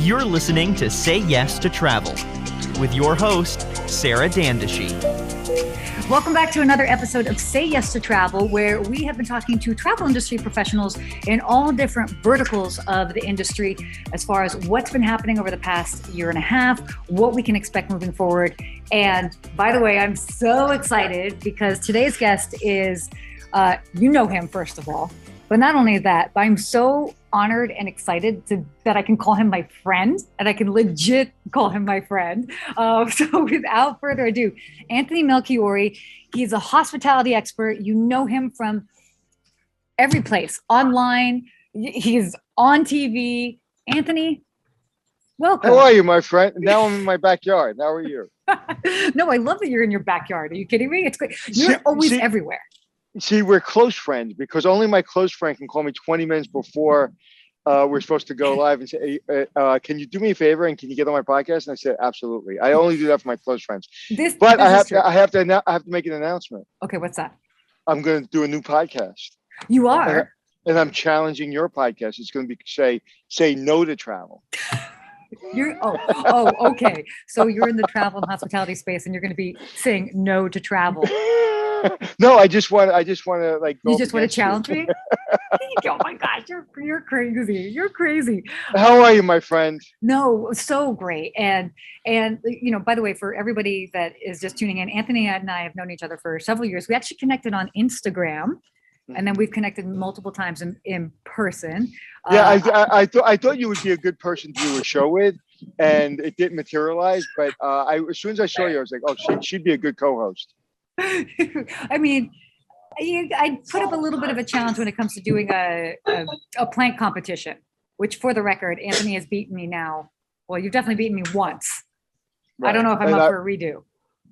You're listening to Say Yes to Travel with your host, Sarah Dandashi. Welcome back to another episode of Say Yes to Travel, where we have been talking to travel industry professionals in all different verticals of the industry as far as what's been happening over the past year and a half, what we can expect moving forward. And by the way, I'm so excited because today's guest is, you know him, first of all, but not only that, but I'm so honored and excited that I can call him my friend, and I can legit call him my friend. So without further ado, Anthony Melchiorri, he's a hospitality expert. You know him from every place, online, he's on TV. Anthony, welcome. How are you, my friend? Now I'm in my backyard. How are you? No, I love that you're in your backyard. Are you kidding me? It's great. You're always everywhere. See, we're close friends because only my close friend can call me 20 minutes before we're supposed to go live and say, hey, can you do me a favor and can you get on my podcast? And I said, absolutely. I only do that for my close friends. But I have to make an announcement. Okay, what's that? I'm going to do a new podcast. You are? And I'm challenging your podcast. It's going to be say no to travel. Okay. So you're in the travel and hospitality space and you're going to be saying no to travel. No, I just want to like. You just want to challenge me? Oh my gosh, you're crazy. You're crazy. How are you, my friend? No, so great. And you know, by the way, for everybody that is just tuning in, Anthony and I have known each other for several years. We actually connected on Instagram, and then we've connected multiple times in person. Yeah, I thought you would be a good person to do a show with, and it didn't materialize. But as soon as I saw you, I was like, oh, she'd be a good co-host. I mean, I put up a little bit of a challenge when it comes to doing a plank competition, which for the record, Anthony has beaten me now. Well, you've definitely beaten me once. Right. I don't know if I'm up for a redo.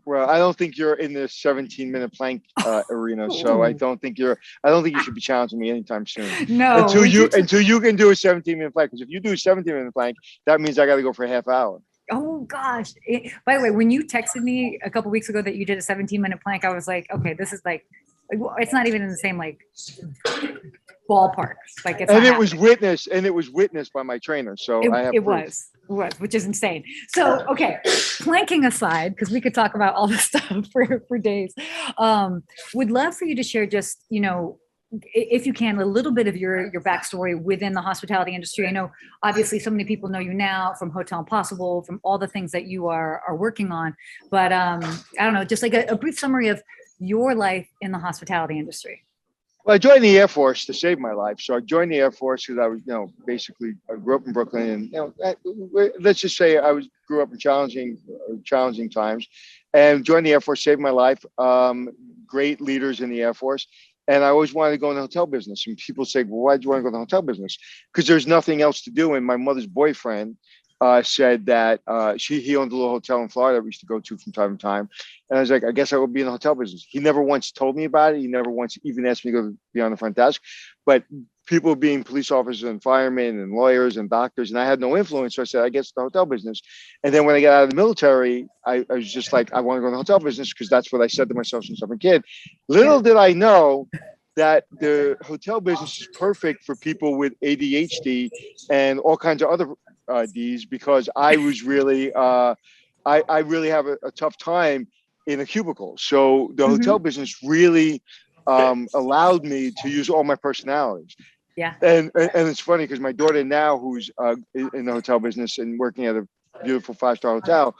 Well, I don't think you're in the 17-minute plank arena, so I don't think you should be challenging me anytime soon. No. Until you can do a 17-minute plank, because if you do a 17-minute plank, that means I got to go for a half hour. Oh gosh. By the way, when you texted me a couple weeks ago that you did a 17-minute plank, I was like, okay, this is like it's not even in the same like ballpark. Like it's it was witnessed by my trainer. So it was, which is insane. So okay, planking aside, because we could talk about all this stuff for days. Would love for you to share just, you know, if you can, a little bit of your backstory within the hospitality industry. I know obviously so many people know you now from Hotel Impossible, from all the things that you are working on, but I don't know, just like a brief summary of your life in the hospitality industry. Well, I joined the Air Force to save my life. So I joined the Air Force because I was, basically I grew up in Brooklyn, and let's just say grew up in challenging times, and joined the Air Force, saved my life. Great leaders in the Air Force. And I always wanted to go in the hotel business. And people say, well, why do you want to go in the hotel business? Because there's nothing else to do. And my mother's boyfriend said that he owned a little hotel in Florida we used to go to from time to time. And I was like, I guess I will be in the hotel business. He never once told me about it. He never once even asked me to go be on the front desk. But people being police officers and firemen and lawyers and doctors, and I had no influence. So I said, I guess the hotel business. And then when I got out of the military, I was just like, I want to go in the hotel business because that's what I said to myself since I'm a kid. Little did I know that the hotel business is perfect for people with ADHD and all kinds of other Ds, because I was really, I really have a tough time in a cubicle. So the hotel business really allowed me to use all my personalities. Yeah. And it's funny because my daughter now, who's in the hotel business and working at a beautiful 5-star hotel,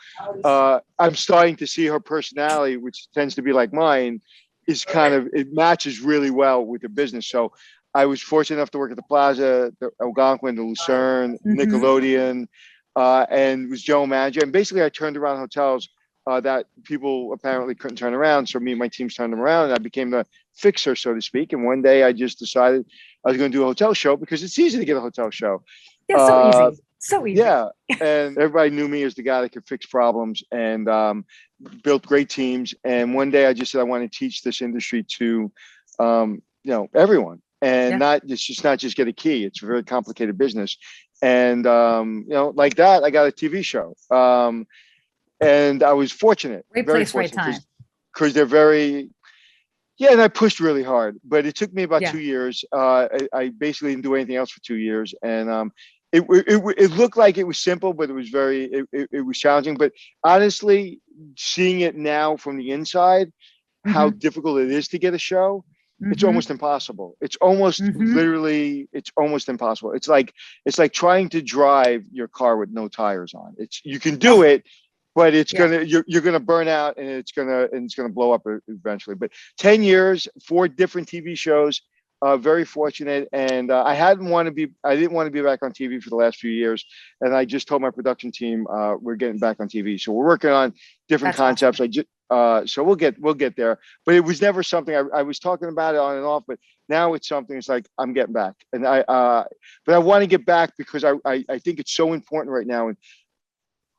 I'm starting to see her personality, which tends to be like mine, it matches really well with the business. So I was fortunate enough to work at the Plaza, the Algonquin, the Lucerne, Nickelodeon, and was general manager. And basically I turned around hotels that people apparently couldn't turn around. So me and my teams turned them around, and I became the fixer, so to speak. And one day I just decided I was going to do a hotel show because it's easy to get a hotel show. Yeah, so easy. So easy. Yeah. And everybody knew me as the guy that could fix problems and built great teams. And one day I just said, I want to teach this industry to, everyone. And it's just not just get a key. It's a very complicated business. And, like that, I got a TV show. And I was fortunate. Great place, right time. Because they're very, and I pushed really hard. But it took me about 2 years. I basically didn't do anything else for 2 years. And it looked like it was simple, but it was it was challenging. But honestly, seeing it now from the inside, how difficult it is to get a show, it's almost impossible. It's almost literally, it's almost impossible. It's like trying to drive your car with no tires on. You can do it, but it's you're gonna burn out, and it's gonna blow up eventually. But 10 years, 4 different TV shows. Very fortunate, and I didn't want to be back on TV for the last few years, and I just told my production team we're getting back on TV. So we're working on different concepts. Awesome. So we'll get there, but it was never something I was talking about it on and off. But now it's something. It's like I'm getting back, and but I want to get back because I think it's so important right now in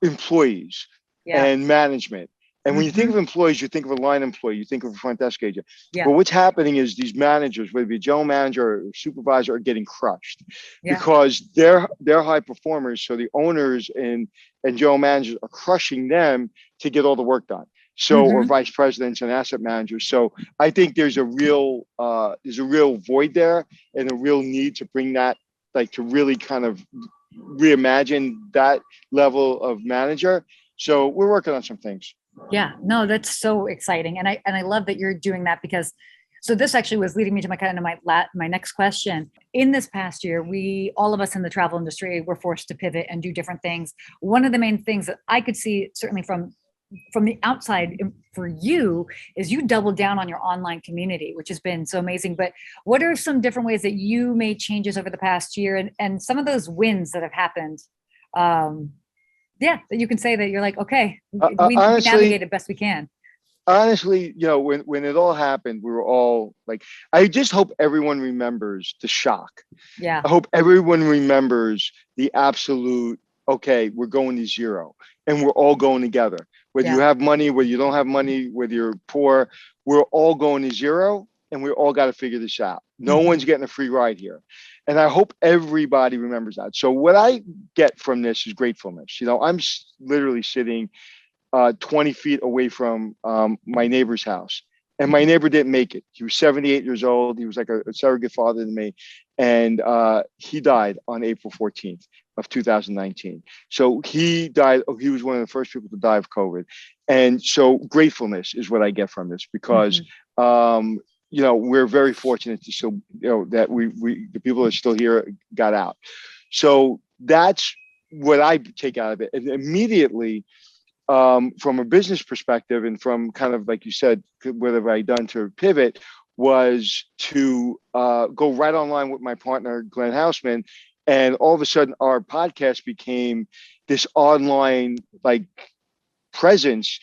employees and management. And when you think of employees, you think of a line employee, you think of a front desk agent. Yeah. But what's happening is these managers, whether it be a general manager or supervisor, are getting crushed because they're high performers. So the owners and general managers are crushing them to get all the work done. So, or vice presidents and asset managers. So I think there's a real void there, and a real need to bring that, like, to really kind of reimagine that level of manager. So we're working on some things. Yeah, no, that's so exciting. And I love that you're doing that, because so this actually was leading me to my next question. In this past year, all of us in the travel industry were forced to pivot and do different things. One of the main things that I could see, certainly from the outside for you, is you doubled down on your online community, which has been so amazing. But what are some different ways that you made changes over the past year, and some of those wins that have happened? That you can say that you're like, okay, we navigated best we can. Honestly, when it all happened, we were all like, I just hope everyone remembers the shock. Yeah. I hope everyone remembers the absolute, okay, we're going to zero, and we're all going together. Whether you have money, whether you don't have money, whether you're poor, we're all going to zero, and we all got to figure this out. No one's getting a free ride here. And I hope everybody remembers that. So what I get from this is gratefulness. I'm literally sitting 20 feet away from my neighbor's house. And my neighbor didn't make it. He was 78 years old. He was like a surrogate father to me. And he died on April 14th of 2019. So he died. He was one of the first people to die of COVID. And so gratefulness is what I get from this, because we're very fortunate to still, that the people that are still here got out. So that's what I take out of it. And immediately, from a business perspective, and from kind of, like you said, what have I done to pivot, was to go right online with my partner, Glenn Hausman. And all of a sudden, our podcast became this online, like, presence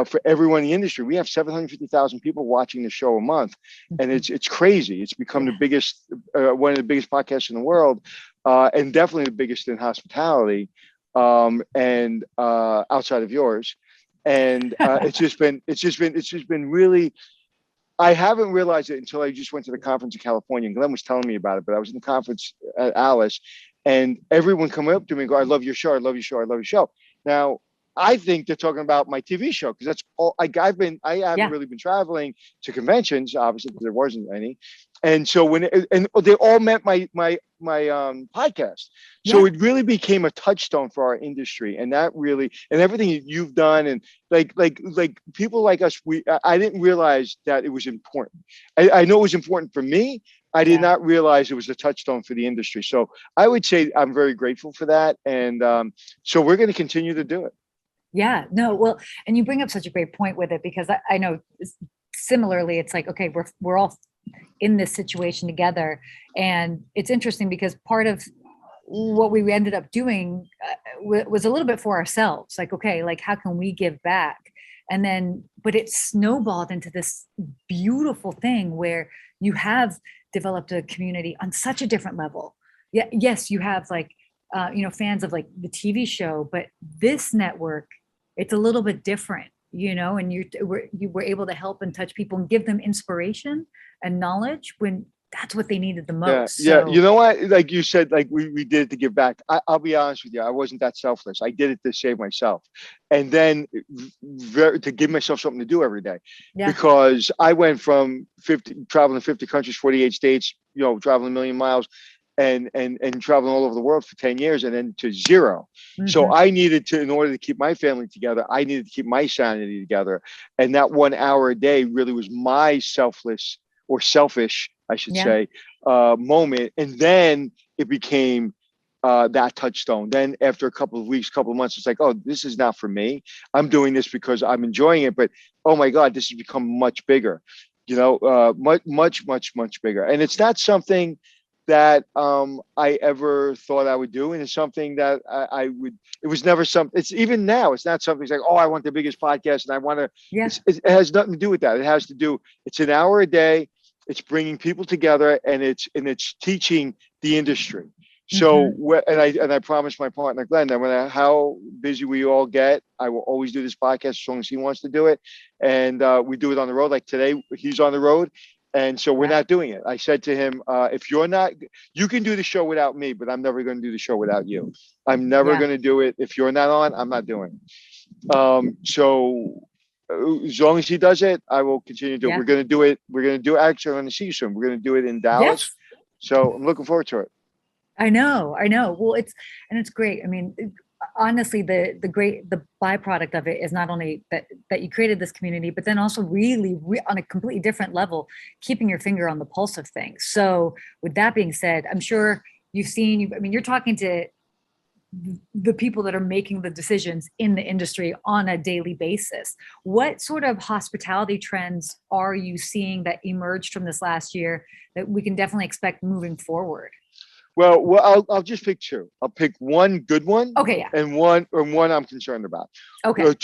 for everyone in the industry. We have 750,000 people watching the show a month, and it's crazy. It's become the biggest, one of the biggest podcasts in the world, and definitely the biggest in hospitality, and outside of yours. And it's just been really. I haven't realized it until I just went to the conference in California, and Glenn was telling me about it. But I was in the conference at Alice, and everyone coming up to me and go, "I love your show. I love your show. I love your show." Now, I think they're talking about my TV show, because that's all I haven't really been traveling to conventions, obviously, because there wasn't any. And so and they all meant my podcast. So it really became a touchstone for our industry, and that really, and everything you've done, and like people like us, I didn't realize that it was important. I know it was important for me. I did not realize it was a touchstone for the industry. So I would say I'm very grateful for that. And so we're going to continue to do it. Yeah, no, well, and you bring up such a great point with it, because I know similarly, it's like, okay, we're all in this situation together. And it's interesting because part of what we ended up doing was a little bit for ourselves. Like, okay, like, how can we give back? And then, but it snowballed into this beautiful thing where you have developed a community on such a different level. Yeah, yes, you have like, fans of like the TV show, but this network, it's a little bit different, and you were able to help and touch people and give them inspiration and knowledge when that's what they needed the most. Yeah. So, you know what? Like you said, like we did it to give back. I'll be honest with you. I wasn't that selfless. I did it to save myself. And then to give myself something to do every day, because I went from traveling to 50 countries, 48 states, traveling 1 million miles. and traveling all over the world for 10 years and then to zero. So I needed to, in order to keep my family together, I needed to keep my sanity together. And that 1 hour a day really was my selfish, I should say, moment. And then it became that touchstone. Then after a couple of weeks, couple of months, it's like, oh, this is not for me. I'm doing this because I'm enjoying it. But oh my God, this has become much bigger, much bigger. And it's not something that I ever thought I would do. And it's something that I would, it was never something, it's even now, it's not something it's like, oh, I want the biggest podcast and I want to, it has nothing to do with that. It has to do, it's an hour a day. It's bringing people together and it's teaching the industry. So, and I promised my partner, Glenn, that no matter how busy we all get, I will always do this podcast as long as he wants to do it. And we do it on the road. Like today, he's on the road. And so we're not doing it. I said to him, if you're not, you can do the show without me, but I'm never going to do the show without you. I'm never going to do it. If you're not on, I'm not doing it. So as long as he does it, I will continue to do it. We're going to do it. We're going to do it. Actually, I'm going to see you soon. We're going to do it in Dallas. So I'm looking forward to it. I know. Well, it's great. I mean, honestly, the byproduct of it is not only that you created this community, but then also really on a completely different level, keeping your finger on the pulse of things. So with that being said, I'm sure you're talking to the people that are making the decisions in the industry on a daily basis. What sort of hospitality trends are you seeing that emerged from this last year that we can definitely expect moving forward? Well, I'll just pick two. I'll pick one good one, and one I'm concerned about. Okay. A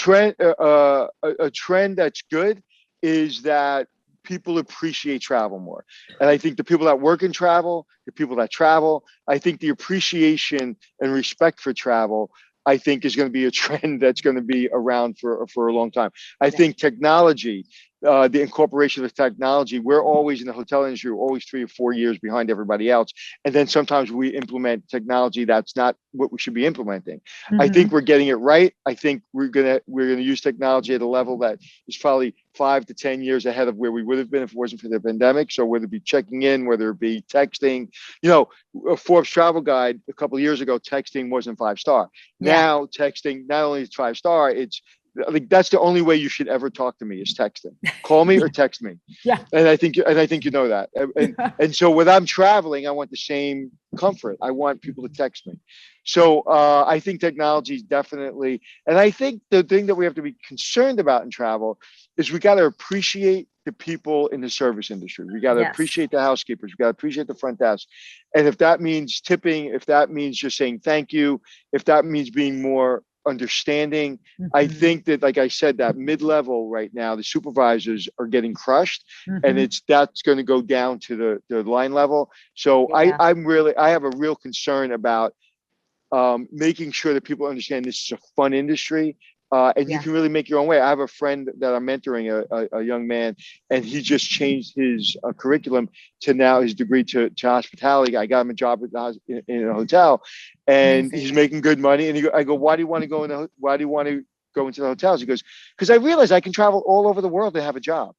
trend that's good is that people appreciate travel more, and I think the people that work in travel, the people that travel, I think the appreciation and respect for travel, I think, is going to be a trend that's going to be around for a long time. I think technology. The incorporation of technology, we're always in the hotel industry, we're always 3 or 4 years behind everybody else. And then sometimes we implement technology that's not what we should be implementing. I think we're getting it right. I think we're gonna use technology at a level that is probably 5 to 10 years ahead of where we would have been if it wasn't for the pandemic. So whether it be checking in, whether it be texting, a Forbes travel guide a couple of years ago, texting wasn't 5-star. Now texting, not only is 5-star, it's like that's the only way you should ever talk to me is texting. Call me or text me. And I think you know that. And so when I'm traveling, I want the same comfort. I want people to text me. So I think technology is definitely, and I think the thing that we have to be concerned about in travel is we got to appreciate the people in the service industry. We got to appreciate the housekeepers. We got to appreciate the front desk. And if that means tipping, if that means just saying thank you, if that means being more understanding, I think that, like I said, that mid-level right now, the supervisors are getting crushed, and that's going to go down to the line level. So I have a real concern about making sure that people understand this is a fun industry. And you can really make your own way. I have a friend that I'm mentoring, a young man, and he just changed his curriculum to now his degree to hospitality. I got him a job in a hotel, and he's making good money. And I go, why do you want to go into the hotels? He goes, because I realize I can travel all over the world to have a job.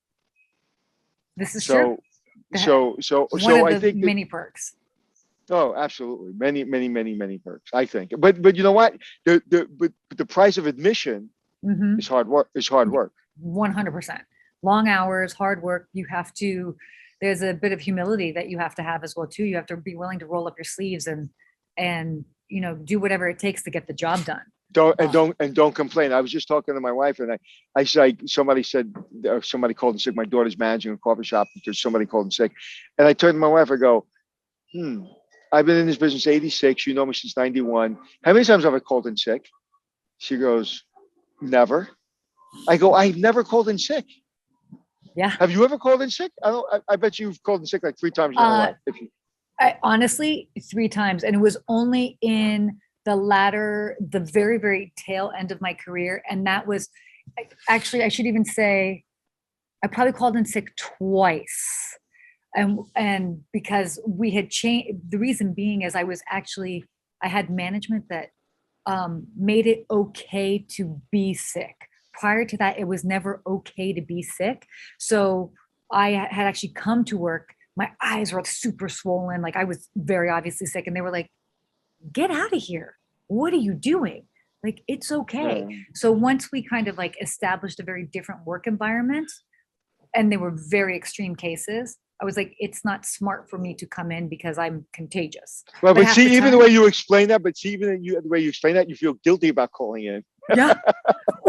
This is true. So I think many perks. Oh, absolutely. Many perks, I think. But you know what? The price of admission is hard work. 100%. Long hours, hard work. There's a bit of humility that you have to have as well too. You have to be willing to roll up your sleeves and do whatever it takes to get the job done. Don't complain. I was just talking to my wife, and I said, somebody called in sick. My daughter's managing a coffee shop because somebody called in sick, and I turned to my wife. I go, I've been in this business 86. You know me since 91. How many times have I called in sick? She goes, never. I go, I've never called in sick. Yeah. Have you ever called in sick? I bet you've called in sick like 3 times in your life. I honestly 3 times, and it was only in the very, very tail end of my career. And that was actually, I should even say, I probably called in sick twice. And because we had changed, the reason being is I had management that made it okay to be sick. Prior to that, it was never okay to be sick. So I had actually come to work my eyes were super swollen. Like I was very obviously sick. And they were like, get out of here. What are you doing? Like, it's okay. Yeah. So once we kind of like established a very different work environment, and they were very extreme cases, I was like, it's not smart for me to come in because I'm contagious. Well, but half see, the even the time- way you explain that, the way you explain that, you feel guilty about calling in. Yeah,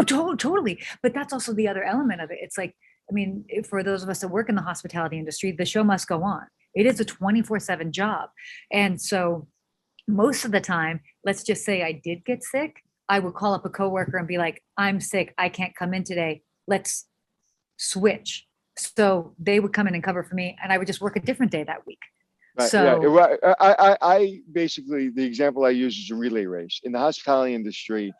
totally. But that's also the other element of it. It's like, I mean, for those of us that work in the hospitality industry, the show must go on. It is a 24/7 job. And so most of the time, let's just say I did get sick, I would call up a coworker and be like, I'm sick. I can't come in today. Let's switch. So they would come in and cover for me, and I would just work a different day that week. Right. So Yeah. Right. I basically, the example I use is a relay race in the hospitality industry.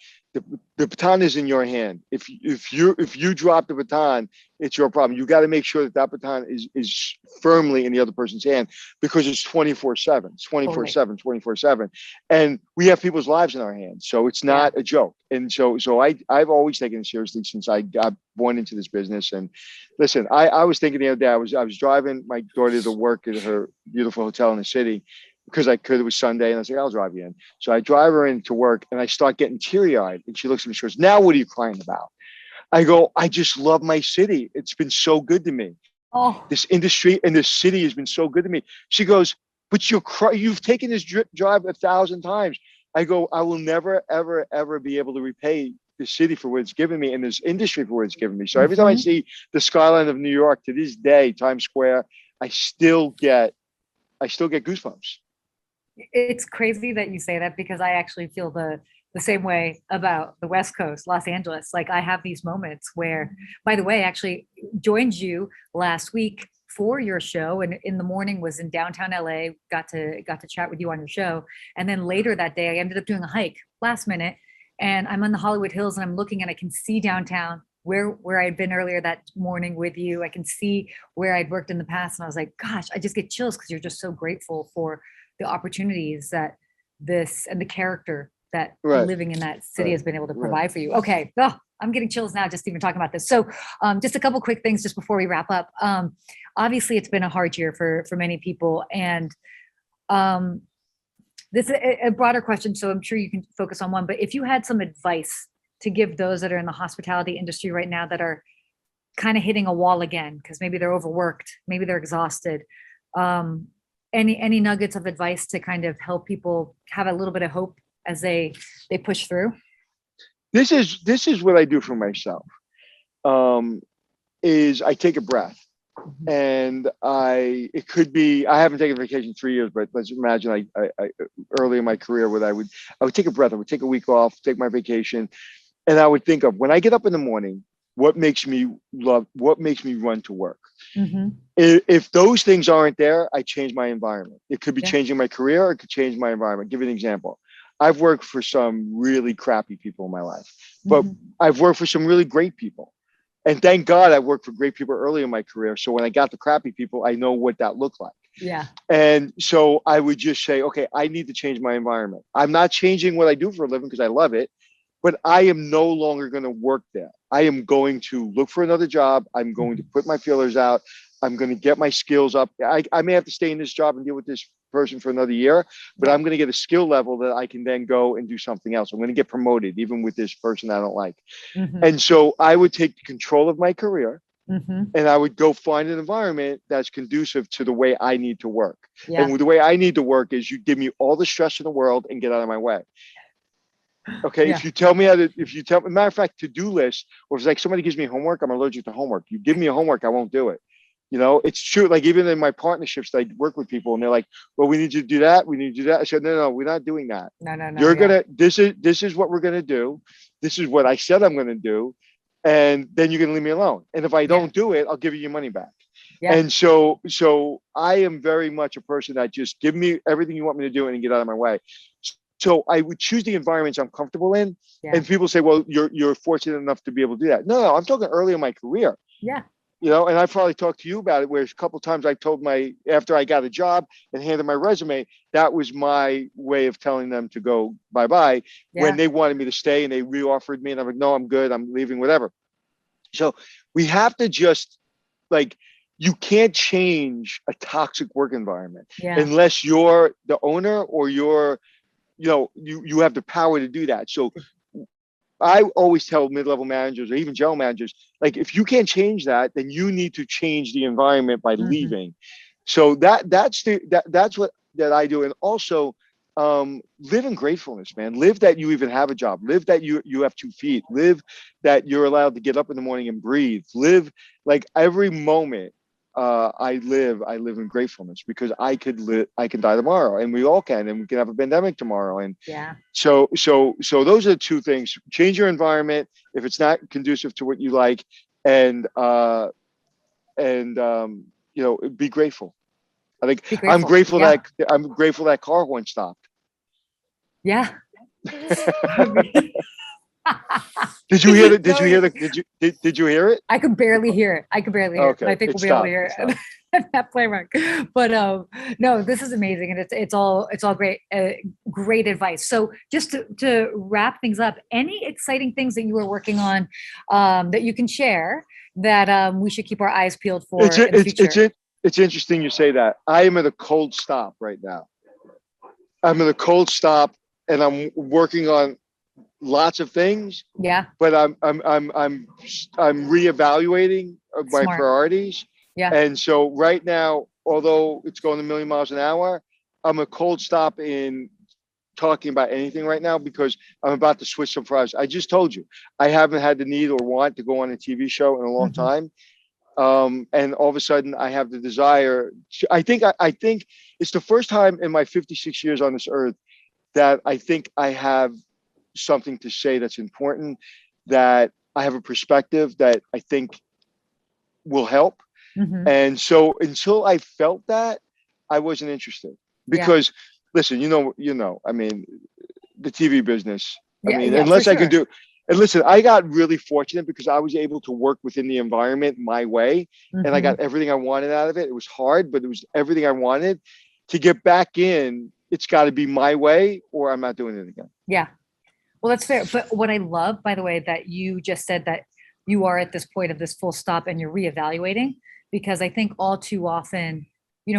The baton is in your hand. If you drop the baton, it's your problem. You got to make sure that baton is firmly in the other person's hand, because it's 24/7. It's 24/7, 24/7. And we have people's lives in our hands. So it's not a joke. And so I've always taken it seriously since I got born into this business. And listen, I was thinking the other day, I was driving my daughter to work at her beautiful hotel in the city, because I could. It was Sunday, and I was like, I'll drive you in. So I drive her in to work, and I start getting teary-eyed. And she looks at me, she goes, now what are you crying about? I go, I just love my city. It's been so good to me. oh, This industry and this city has been so good to me. She goes, but you've taken this drive 1,000 times. I go, I will never, ever, ever be able to repay the city for what it's given me, and this industry for what it's given me. So every time I see the skyline of New York to this day, Times Square, I still get goosebumps. it's crazy that you say that, because I actually feel the same way about the West Coast, Los Angeles. Like I have these moments where, by the way, I actually joined you last week for your show, and in the morning was in downtown LA, got to chat with you on your show. And then later that day, I ended up doing a hike last minute, and I'm on the Hollywood Hills, and I'm looking, and I can see downtown where I had been earlier that morning with you. I can see where I'd worked in the past. And I was like, gosh, I just get chills, because you're just so grateful for the opportunities that this and the character that living in that city has been able to provide for you. Okay. Oh, I'm getting chills now just even talking about this. So just a couple quick things just before we wrap up. Obviously, it's been a hard year for many people. And this is a broader question, so I'm sure you can focus on one. But if you had some advice to give those that are in the hospitality industry right now that are kind of hitting a wall again, because maybe they're overworked, maybe they're exhausted, any nuggets of advice to kind of help people have a little bit of hope as they push through? This is what I do for myself. Is I take a breath, and it could be, I haven't taken vacation in 3 years, but let's imagine I early in my career, I would take a breath. I would take a week off, take my vacation, and I would think of, when I get up in the morning, what makes me run to work? If those things aren't there, I change my environment. It could be changing my career, or it could change my environment. Give you an example. I've worked for some really crappy people in my life, but I've worked for some really great people. And thank God I worked for great people early in my career. So when I got the crappy people, I know what that looked like. Yeah. And so I would just say, okay, I need to change my environment. I'm not changing what I do for a living because I love it, but I am no longer going to work there. I am going to look for another job. I'm going to put my feelers out. I'm going to get my skills up. I may have to stay in this job and deal with this person for another year, but I'm going to get a skill level that I can then go and do something else. I'm going to get promoted, even with this person I don't like. And so I would take control of my career, and I would go find an environment that's conducive to the way I need to work. And the way I need to work is, you give me all the stress in the world and get out of my way. Okay. If you tell me matter of fact, to-do list, or if it's like somebody gives me homework, I'm allergic to homework. You give me a homework, I won't do it. You know, it's true. Like even in my partnerships, I work with people, and they're like, well, we need you to do that. We need you to do that. I said, no, we're not doing that. No. This is what we're going to do. This is what I said I'm going to do. And then you're going to leave me alone. And if I don't do it, I'll give you your money back. And so I am very much a person that just give me everything you want me to do and get out of my way. So I would choose the environments I'm comfortable in. And people say, well, you're fortunate enough to be able to do that. No, I'm talking early in my career. You know, and I probably talked to you about it, where a couple of times I told after I got a job and handed my resume, that was my way of telling them to go bye-bye when they wanted me to stay, and they re-offered me, and I'm like, no, I'm good. I'm leaving, whatever. So we have to just, like, you can't change a toxic work environment Yeah. unless you're the owner or you're, you have the power to do that. So I always tell mid-level managers or even general managers, like, if you can't change that, then you need to change the environment by leaving. So that's what that I do. And also, live in gratefulness, man. Live that you even have a job. Live that you have 2 feet. Live that you're allowed to get up in the morning and breathe. Live like every moment. I live in gratefulness because I can die tomorrow, and we all can, and we can have a pandemic tomorrow. And Yeah. so those are the 2 things: change your environment if it's not conducive to what you like, and be grateful. I think Be grateful. I'm grateful that car horn stopped. Yeah. Did you hear it? Did you hear it? I could barely hear it. Okay, But I think we'll be able to hear it. That play mark. But no, this is amazing, and it's all great, great advice. So just to wrap things up, any exciting things that you are working on that you can share that we should keep our eyes peeled for in the future? It's interesting you say that. I am at a cold stop right now. I'm at a cold stop, and I'm working on lots of things. Yeah. But I'm reevaluating my priorities. Yeah. And so right now, although it's going a million miles an hour, I'm a cold stop in talking about anything right now because I'm about to switch some priorities. I just told you, I haven't had the need or want to go on a TV show in a long time. And all of a sudden I have the desire I think it's the first time in my 56 years on this earth that I think I have something to say that's important, that I have a perspective that I think will help. And so until I felt that, I wasn't interested because listen, I mean, the TV business, unless I can do, and listen, I got really fortunate because I was able to work within the environment my way, and I got everything I wanted out of it. It was hard, but it was everything I wanted. To get back in, it's got to be my way or I'm not doing it again. Yeah. Well, that's fair. But what I love, by the way, that you just said that you are at this point of this full stop and you're reevaluating, because I think all too often,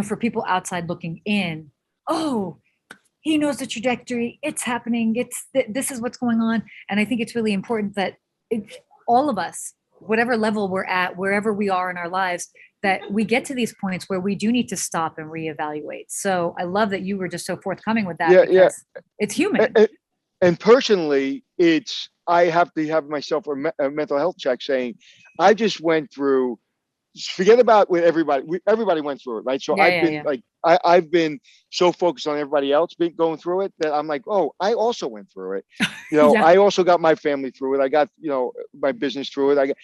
for people outside looking in, oh, he knows the trajectory, it's happening, this is what's going on. And I think it's really important that all of us, whatever level we're at, wherever we are in our lives, that we get to these points where we do need to stop and reevaluate. So I love that you were just so forthcoming with that. Yeah. It's human. And personally, I have to have myself a mental health check saying, I just went through, forget about what everybody went through it, right? So I've been so focused on everybody else going through it that I'm like, oh, I also went through it. I also got my family through it. I got, my business through it.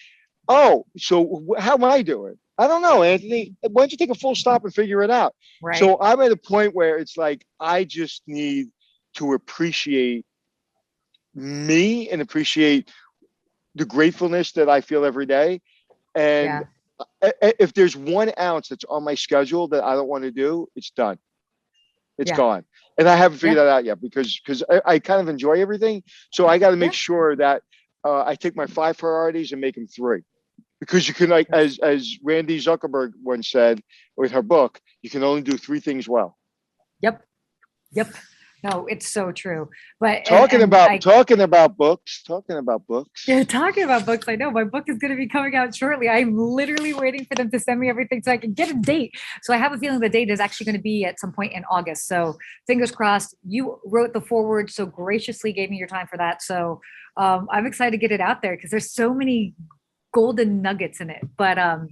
So how am I doing? I don't know, Anthony. Why don't you take a full stop and figure it out? Right. So I'm at a point where it's like, I just need to appreciate me and appreciate the gratefulness that I feel every day. And if there's 1 ounce that's on my schedule that I don't want to do, it's done. It's gone. And I haven't figured that out yet because I kind of enjoy everything. So I got to make sure that I take my 5 priorities and make them 3. Because you can, like, as Randy Zuckerberg once said with her book, you can only do 3 things well. Yep. No, it's so true. But talking about books. Yeah, talking about books. I know my book is going to be coming out shortly. I'm literally waiting for them to send me everything so I can get a date. So I have a feeling the date is actually going to be at some point in August. So fingers crossed. You wrote the foreword, so graciously gave me your time for that. So I'm excited to get it out there because there's so many golden nuggets in it. But I've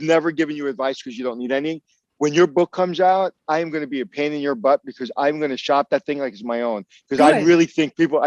never given you advice because you don't need any. When your book comes out, I am going to be a pain in your butt because I'm going to shop that thing like it's my own. Because I really think people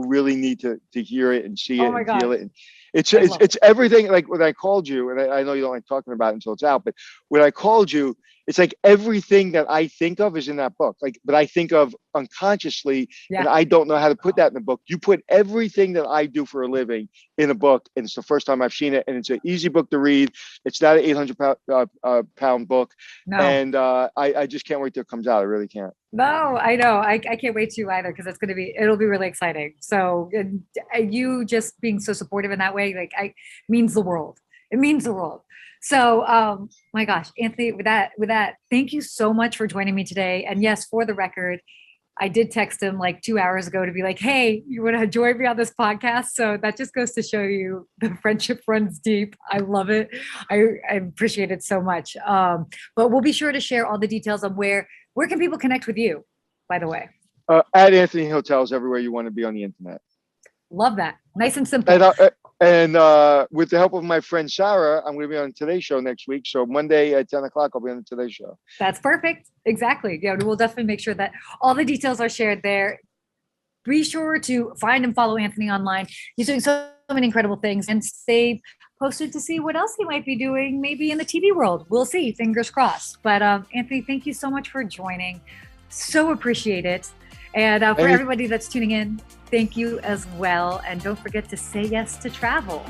really need to hear it and see it and feel it. And it's everything. Like when I called you, and I know you don't like talking about it until it's out, but when I called you, it's like everything that I think of is in that book. Like, but I think of unconsciously, and I don't know how to put that in the book. You put everything that I do for a living in a book, and it's the first time I've seen it, and it's an easy book to read. It's not an 800-pound book, and I just can't wait till it comes out. I really can't. No, I know. I can't wait to either because it'll be really exciting. So you just being so supportive in that way, means the world. It means the world. So, my gosh, Anthony, with that, thank you so much for joining me today. And yes, for the record, I did text him like 2 hours ago to be like, hey, you want to join me on this podcast? So that just goes to show you the friendship runs deep. I love it. I appreciate it so much. But we'll be sure to share all the details on where can people connect with you, by the way? At Anthony Hotels, everywhere you want to be on the internet. Love that. Nice and simple. And with the help of my friend Sarah, I'm going to be on Today Show next week. So Monday at 10 o'clock, I'll be on the Today Show. That's perfect. Exactly. Yeah, we'll definitely make sure that all the details are shared there. Be sure to find and follow Anthony online. He's doing so many incredible things, and stay posted to see what else he might be doing, maybe in the TV world. We'll see. Fingers crossed. But Anthony, thank you so much for joining. So appreciate it. And for everybody that's tuning in, thank you as well. And don't forget to say yes to travel.